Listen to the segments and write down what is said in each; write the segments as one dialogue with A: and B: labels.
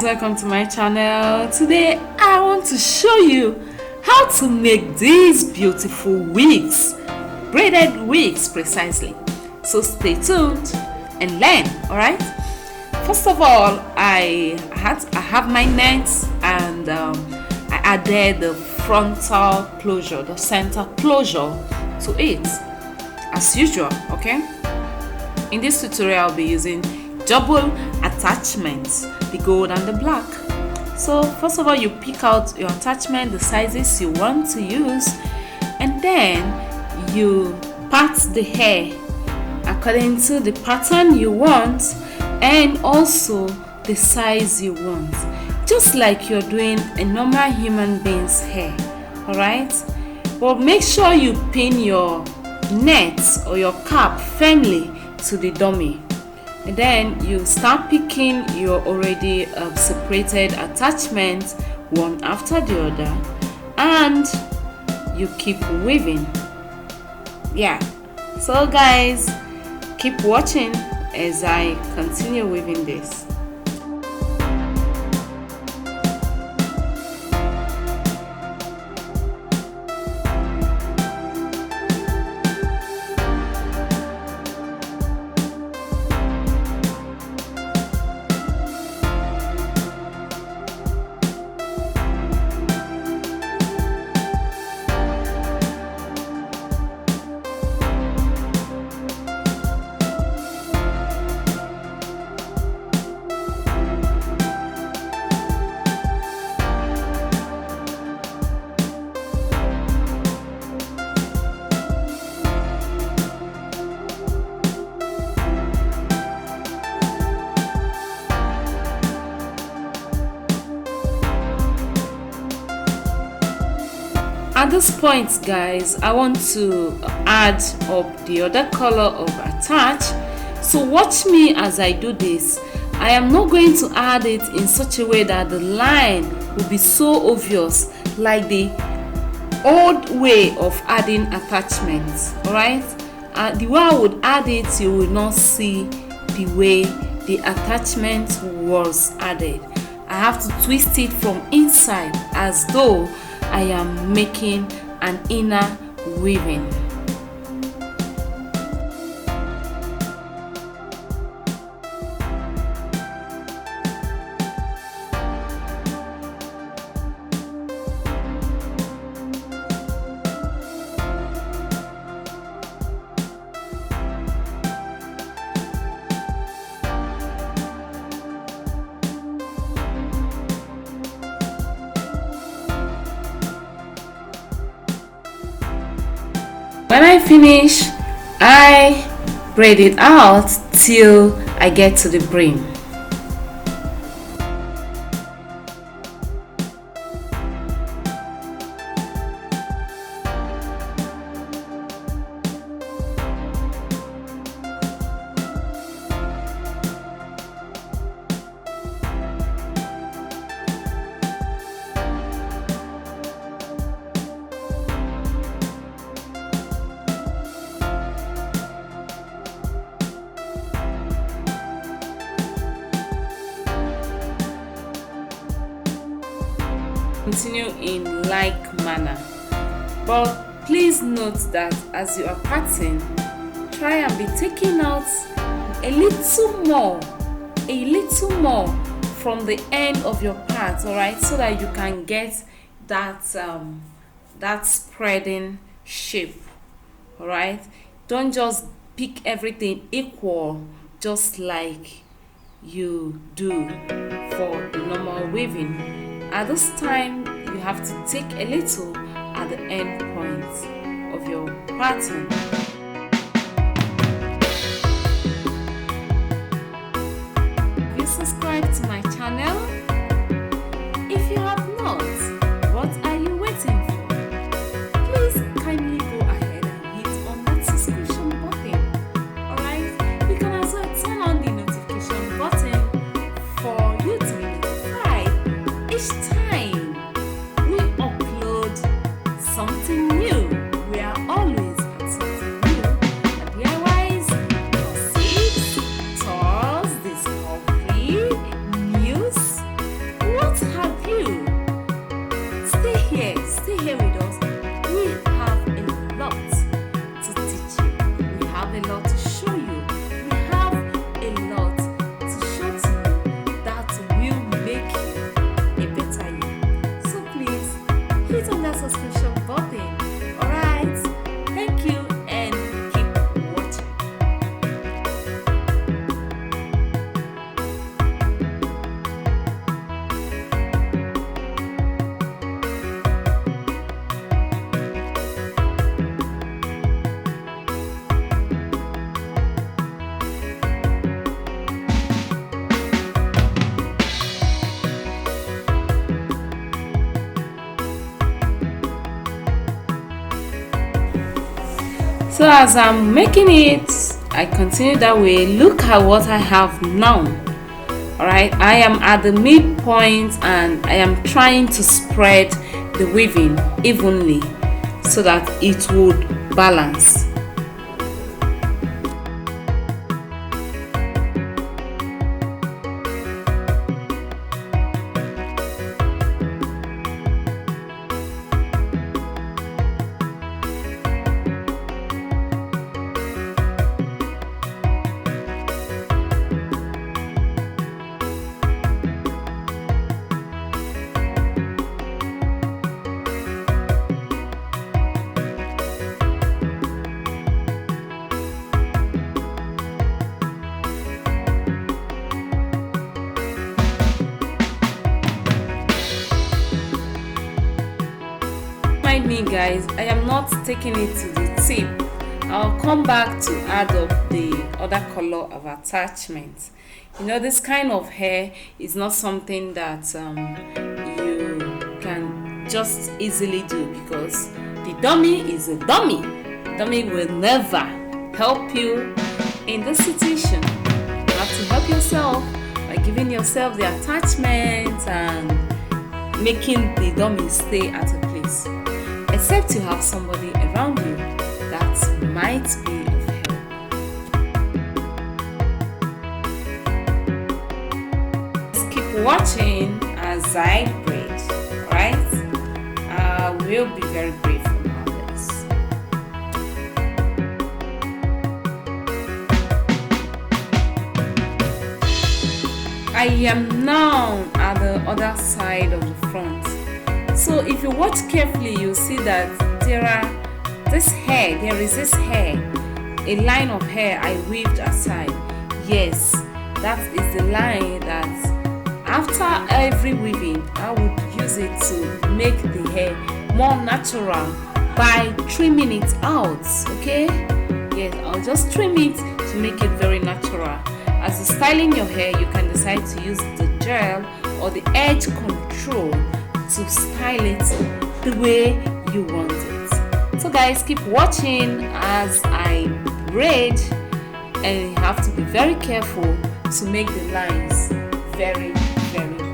A: Welcome to my channel. Today I want to show you how to make these beautiful wigs, braided wigs precisely. So stay tuned and learn. Alright, first of all, I have my nets, and I added the frontal closure, the center closure to it as usual. Okay, in this tutorial I'll be using double attachments, the gold and the black. So first of all, you pick out your attachment, the sizes you want to use, and then you part the hair according to the pattern you want and also the size you want, just like you're doing a normal human being's hair. Alright, but make sure you pin your net or your cap firmly to the dummy. And then you start picking your already separated attachments one after the other, and you keep weaving. Yeah, so guys, keep watching as I continue weaving this. At this point, guys, I want to add up the other color of attach. So watch me as I do this. I am not going to add it in such a way that the line will be so obvious like the old way of adding attachments. Alright, the way I would add it, you will not see the way the attachment was added. I have to twist it from inside as though I am making an inner weaving. When I finish, I braid it out till I get to the brim. Continue in like manner, but please note that as you are parting, try and be taking out a little more from the end of your part, all right, so that you can get that that spreading shape. All right, don't just pick everything equal just like you do for the normal weaving. At this time, you have to take a little at the end point of your pattern. Have you subscribed to my channel? If you have not, what are you waiting for? Please kindly go ahead and hit on that subscription button. Alright, you can also turn on the notification button for you to be notified each time we upload something new. We are always at something new. So as I'm making it, I continue that way. Look at what I have now. Alright, I am at the midpoint and I am trying to spread the weaving evenly so that it would balance. Me guys, I am not taking it to the tip. I'll come back to add up the other color of attachment. You know, this kind of hair is not something that you can just easily do, because the dummy is a dummy. The dummy will never help you in this situation. You have to help yourself by giving yourself the attachment and making the dummy stay at a place. Except you have somebody around you that might be of help. Just keep watching as I braid, alright? I will be very grateful about this. I am now at the other side of the front. So if you watch carefully, you'll see that there is this hair, a line of hair I weaved aside. Yes, that is the line that after every weaving, I would use it to make the hair more natural by trimming it out, okay? Yes, I'll just trim it to make it very natural. As you're styling your hair, you can decide to use the gel or the edge control to style it the way you want it. So guys, keep watching as I braid, and you have to be very careful to make the lines very, very neat.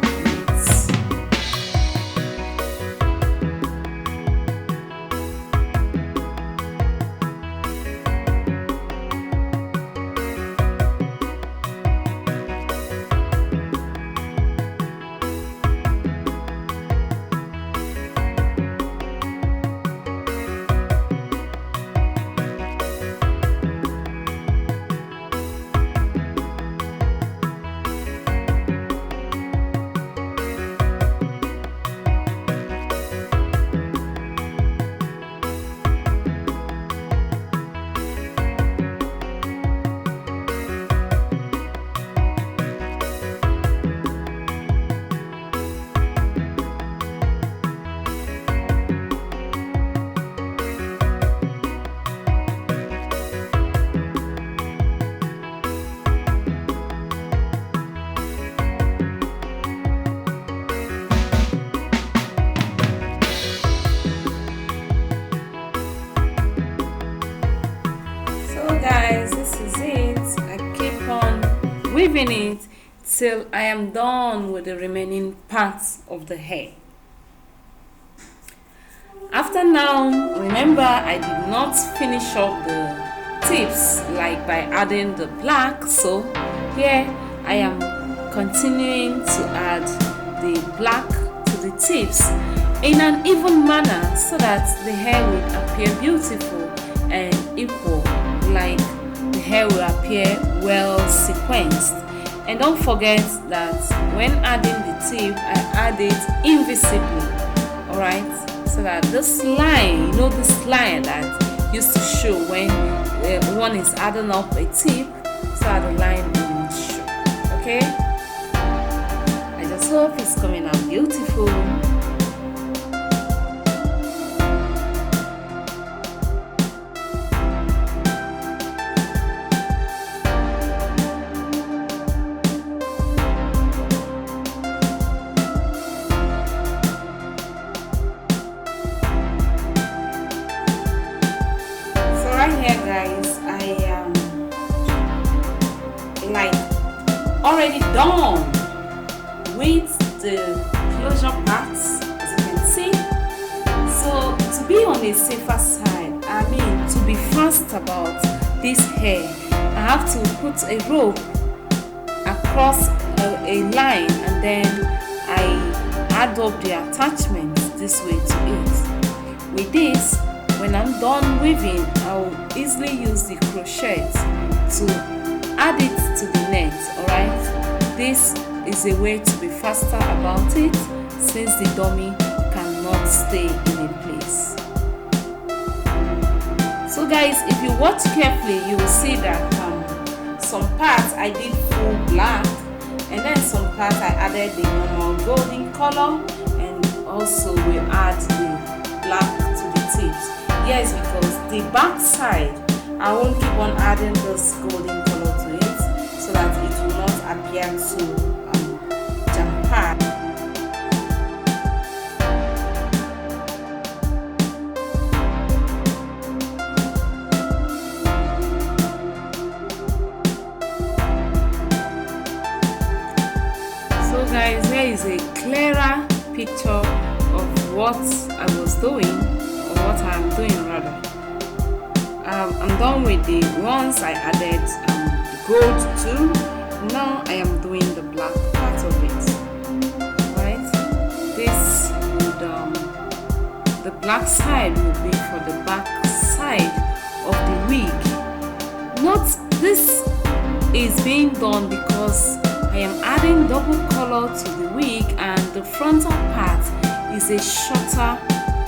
A: Guys, this is it. I keep on weaving it till I am done with the remaining parts of the hair. After now, remember I did not finish up the tips like by adding the black, so here I am continuing to add the black to the tips in an even manner so that the hair would appear beautiful and equal, like the hair will appear well sequenced. And don't forget that when adding the tip, I add it invisibly, alright, so that this line, you know, this line that used to show when one is adding up a tip, so that the line will show. Okay, I just hope it's coming out beautiful. Here, already done with the closure parts, as you can see. So to be on a safer side, I mean to be fast about this hair, I have to put a rope across a line, and then I add up the attachments this way to it. With this, when I'm done weaving, I'll easily use the crochet to add it to the net. Alright, this is a way to be faster about it, since the dummy cannot stay in a place. So guys, if you watch carefully, you will see that some parts I did full black, and then some parts I added the normal golden color, and also we add the black to the tips. Yes, because the back side I won't keep on adding this golden color to it, so that it will not appear too jam-packed. So guys, here is a clearer picture of what I was doing, or what I am doing rather. I'm done with the ones I added the gold to. Now I am doing the black part of it. Right? This would the black side will be for the back side of the wig. Note this is being done because I am adding double color to the wig, and the frontal part is a shorter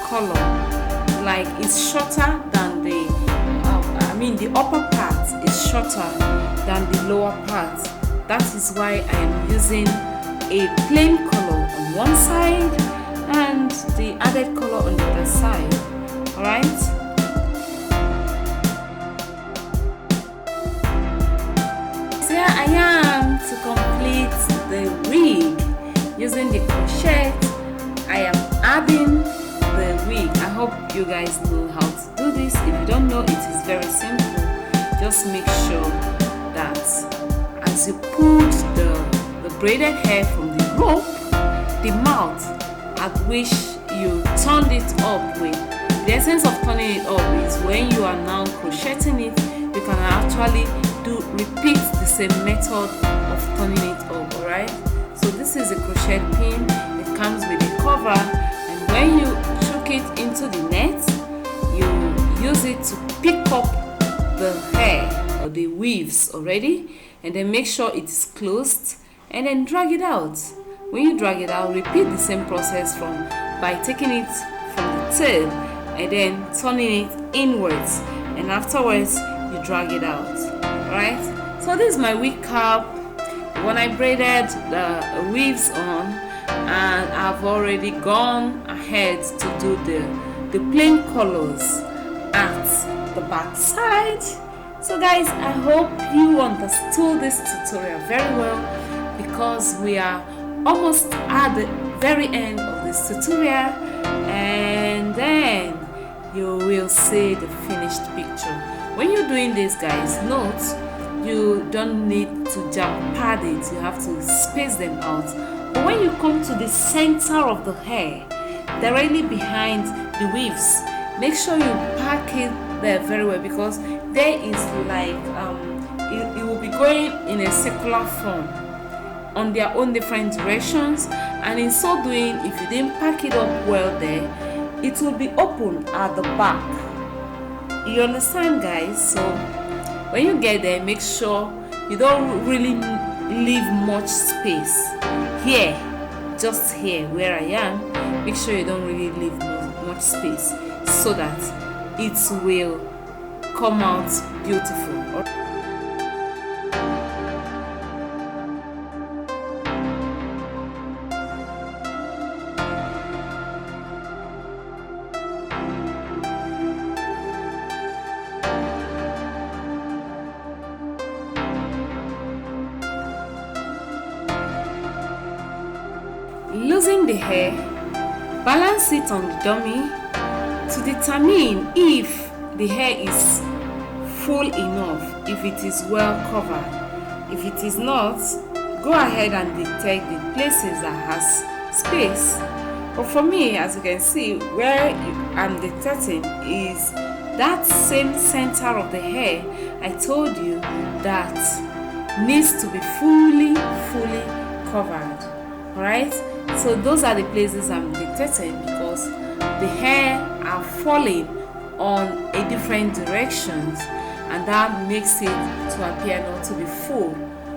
A: color, like it's shorter than the upper part is shorter than the lower part. That is why I am using a plain color on one side and the added color on the other side. Alright? So here I am to complete the wig using the crochet. I am adding the wig. I hope you guys know how to do this. If you don't know, it is very simple. Just make sure that as you pulled the braided hair from the rope, the mouth at which you turned it up with, the essence of turning it up is when you are now crocheting it, you can actually repeat the same method of turning it up. Alright, so this is a crochet pin. It comes with a cover, and when you chuck it into the net, you use it to pick up the hair or the weaves already, and then make sure it is closed, and then drag it out. When you drag it out, repeat the same process by taking it from the tail and then turning it inwards, and afterwards you drag it out. Right? So this is my wig cap. When I braided the weaves on, and I've already gone ahead to do the plain colors at the back side. So guys, I hope you understood this tutorial very well, because we are almost at the very end of this tutorial, and then you will see the finished picture. When you're doing this, guys, note you don't need to jam pad it, you have to space them out. But when you come to the center of the hair, directly behind the weaves, make sure you pack it there very well, because there is like it will be going in a circular form on their own different directions, and in so doing, if you didn't pack it up well there, it will be open at the back. You understand, guys? So when you get there, make sure you don't really leave much space here, just here where I am. Make sure you don't really leave much space, so that it will come out beautiful. Losing the hair, balance it on the dummy to determine if the hair is full enough, if it is well covered. If it is not, go ahead and detect the places that has space. But for me, as you can see, where I'm detecting is that same center of the hair I told you that needs to be fully covered. Alright, so those are the places I'm detecting because the hair are falling on a different directions, and that makes it to appear not to be full.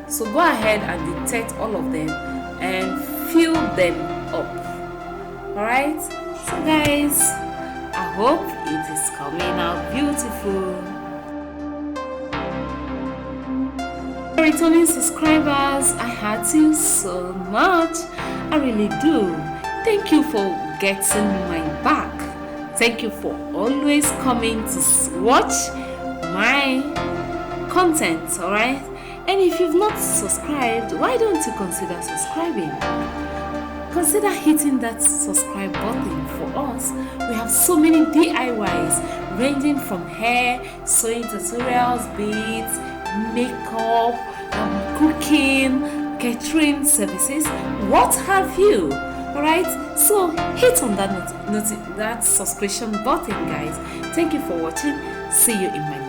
A: So go ahead and detect all of them and fill them up. Alright, so guys, I hope it is coming out beautiful. Returning subscribers, I heart you so much. I really do. Thank you for getting my back. Thank you for always coming to watch my content. Alright, and if you've not subscribed, why don't you consider subscribing? Consider hitting that subscribe button for us. We have so many DIYs ranging from hair, sewing tutorials, beads, makeup, cooking, catering services, what have you. Alright, so hit on that subscription button, guys. Thank you for watching. See you in my